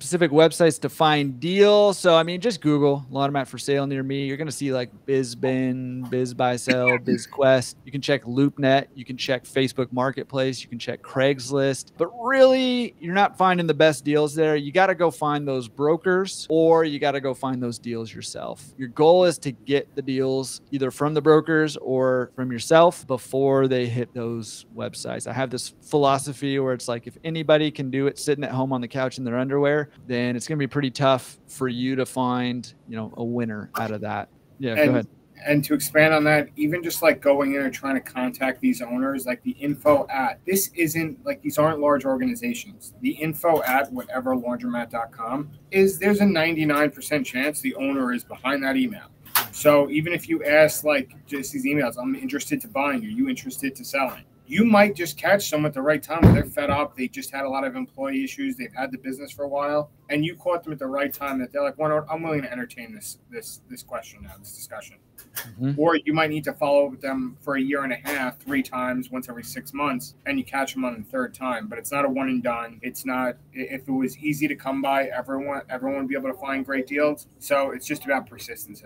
specific websites to find deals. So, I mean, just Google laundromat for sale near me. You're going to see like BizBin, BizBuySell, BizQuest. You can check LoopNet. You can check Facebook Marketplace. You can check Craigslist. But really, you're not finding the best deals there. You got to go find those brokers, or you got to go find those deals yourself. Your goal is to get the deals either from the brokers or from yourself before they hit those websites. I have this philosophy where it's like, if anybody can do it sitting at home on the couch in their underwear, then it's going to be pretty tough for you to find, a winner out of that. Yeah, go ahead. And to expand on that, even just like going in and trying to contact these owners, like the info at, this isn't like, these aren't large organizations. The info at whateverlaundromat.com is, there's a 99% chance the owner is behind that email. So even if you ask like just these emails, I'm interested to buying, are you interested to selling? You might just catch someone at the right time when they're fed up. They just had a lot of employee issues. They've had the business for a while, and you caught them at the right time that they're like, well, I'm willing to entertain this question now, this discussion. Mm-hmm. Or you might need to follow up with them for a year and a half, 3 times, once every 6 months, and you catch them on the 3rd time. But it's not a one and done. It's not, if it was easy to come by, everyone would be able to find great deals. So it's just about persistency.